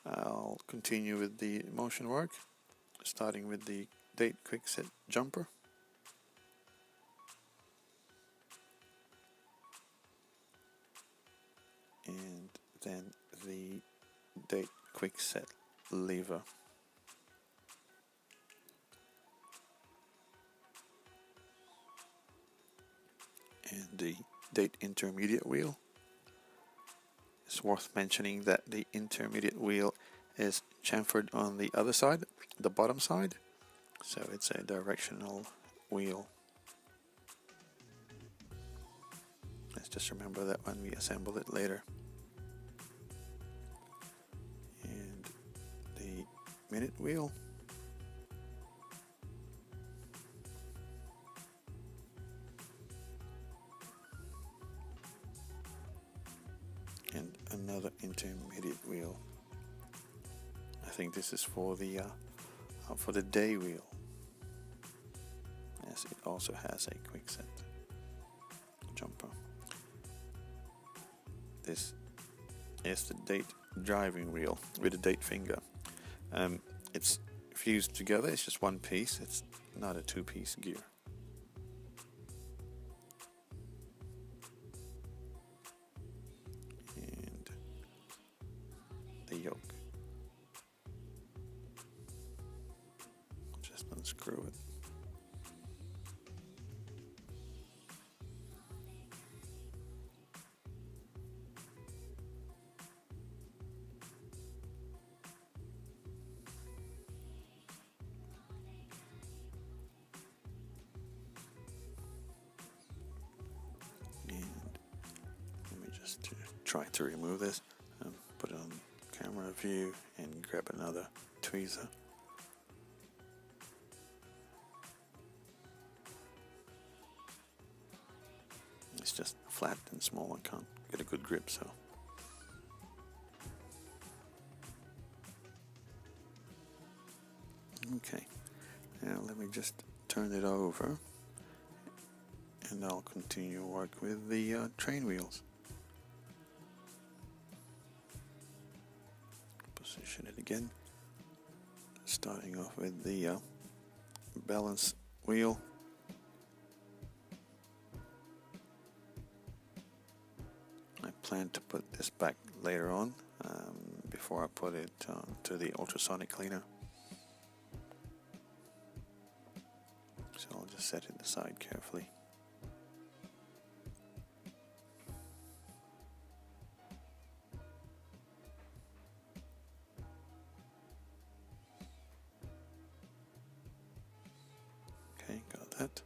I'll continue with the motion work, starting with the date quick set jumper. And then the date quick set lever. And the date intermediate wheel. It's worth mentioning that the intermediate wheel is chamfered on the other side, the bottom side, so it's a directional wheel. Let's just remember that when we assemble it later. And the minute wheel. And another intermediate wheel. I think this is for the day wheel. Yes, it also has a quick set jumper. This is the date driving wheel with a date finger. It's fused together. It's just one piece. It's not a two-piece gear. And the yoke. Just unscrew it. Try to remove this, put it on camera view and grab another tweezer. It's just flat and small, I can't get a good grip, so. Okay, now let me just turn it over and I'll continue work with the train wheels. Position it again, starting off with the balance wheel. I plan to put this back later on before I put it to the ultrasonic cleaner. So I'll just set it aside carefully. Okay, got that.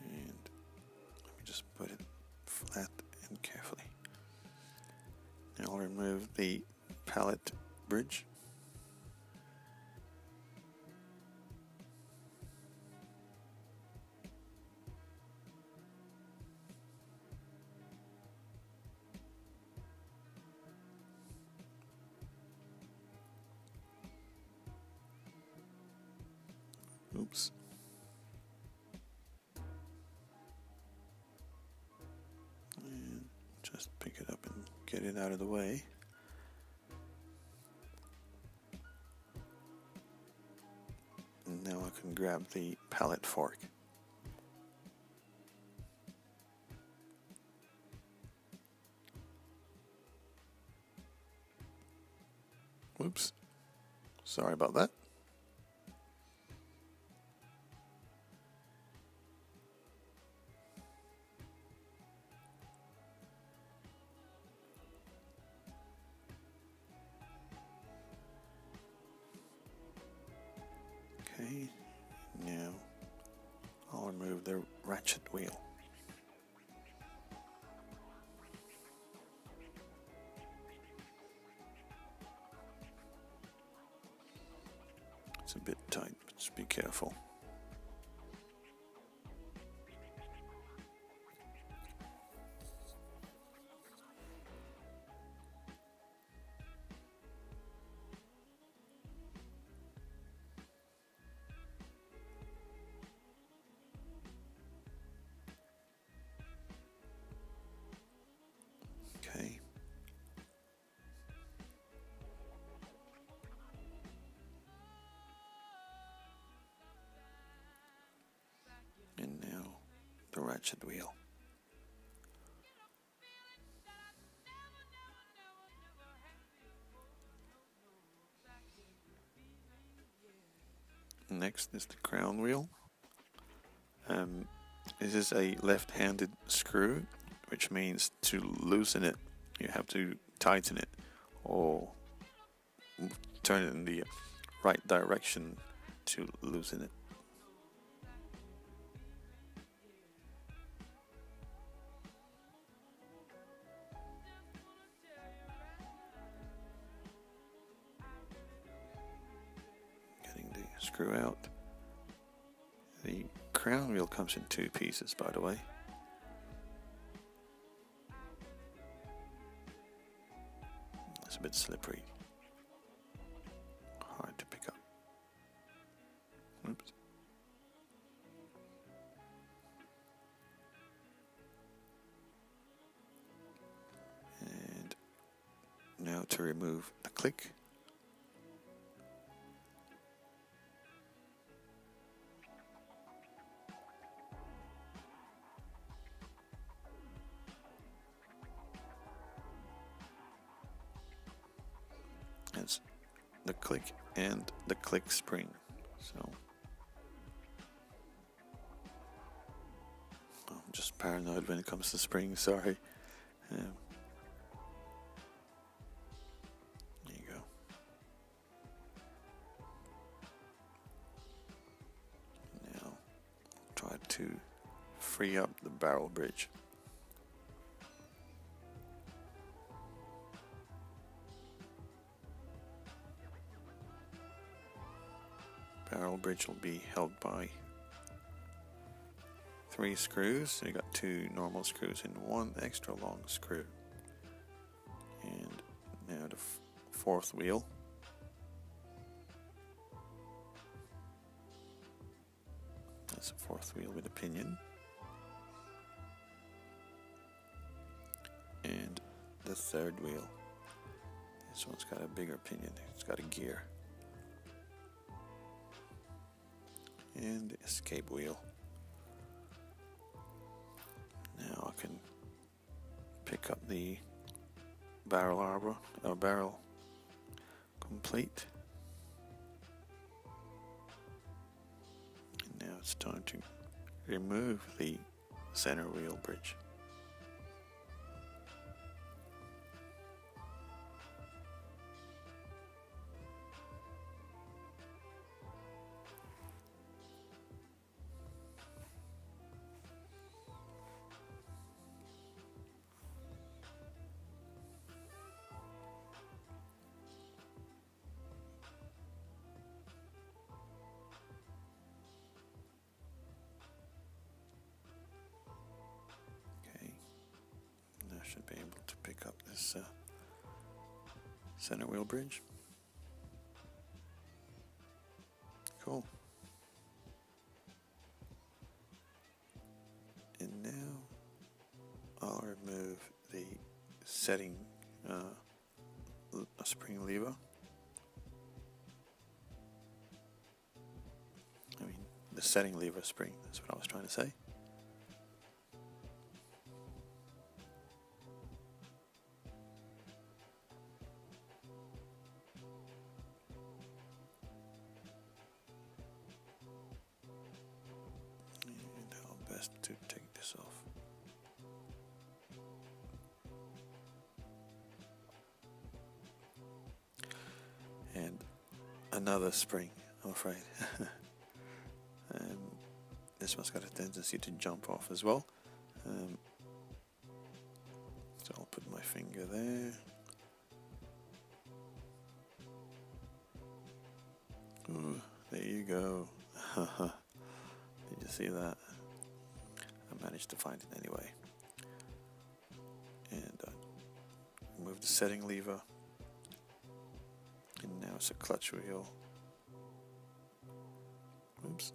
And let me just put it flat and carefully. Now I'll remove the pallet bridge. Oops. And just pick it up and get it out of the way. And now I can grab the pallet fork. Whoops. Sorry about that. Okay, now I'll remove the ratchet wheel. It's a bit tight, but just be careful. ratchet wheel. Next is the crown wheel. This is a left-handed screw, which means to loosen it, you have to tighten it or turn it in the right direction to loosen it. Getting the screw out. The crown wheel comes in two pieces, by the way. It's a bit slippery. Hard to pick up. Oops. And now to remove the click. It's the click and the click spring. So I'm just paranoid when it comes to springs, sorry. There you go. Now try to free up the barrel bridge. Barrel bridge will be held by 3 screws. So you got 2 normal screws and 1 extra long screw. And now the fourth wheel. That's the fourth wheel with a pinion. And the third wheel. This one's got a bigger pinion. It's got a gear. And the escape wheel. Now I can pick up the barrel arbor, or barrel complete. And now it's time to remove the center wheel bridge. Should be able to pick up this center wheel bridge. Cool. And now I'll remove the setting spring lever. I mean the setting lever spring, that's what I was trying to say. Best to take this off. And another spring, I'm afraid. This one's got a tendency to jump off as well. So I'll put my finger there. Ooh, there you go. Did you see that? I managed to find it anyway. And remove the setting lever. And now it's a clutch wheel. Oops.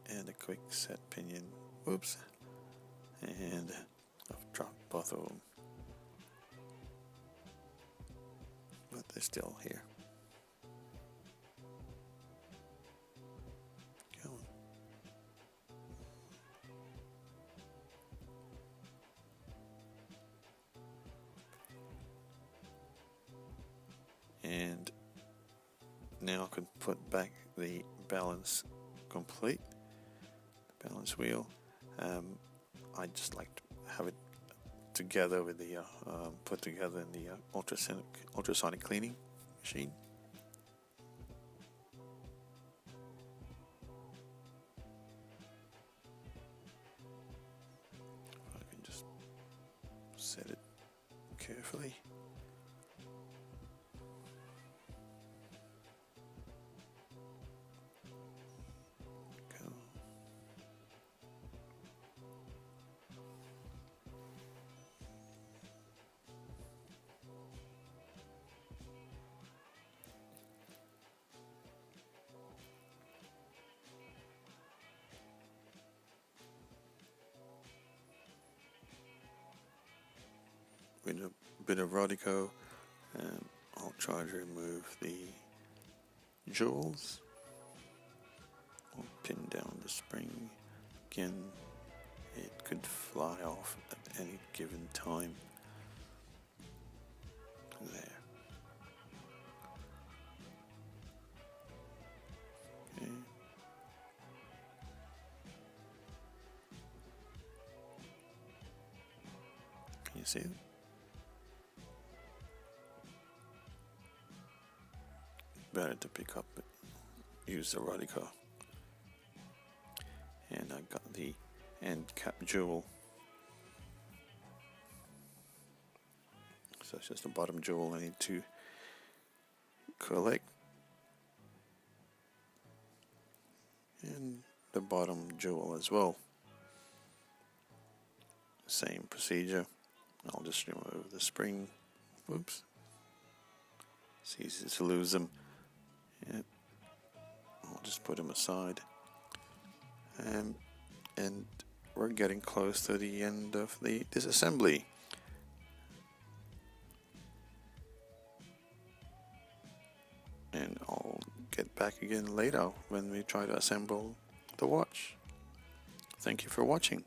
And a quick set pinion. Oops. And I've dropped both of them. But they're still here. now I can put back the balance complete, the balance wheel. I just like to have it together with the put together in the ultrasonic cleaning machine. I can just set it carefully. Go. With a bit of Rodico, I'll try to remove the jewels. I'll pin down the spring. Again, it could fly off at any given time. There. Okay. Can you see it? Better to pick up, use the Rodico. And I got the end cap jewel. So it's just the bottom jewel I need to collect. And the bottom jewel as well. Same procedure. I'll just remove the spring. Whoops. It's easy to lose them. Yeah. I'll just put them aside. And we're getting close to the end of the disassembly. And I'll get back again later when we try to assemble the watch. Thank you for watching.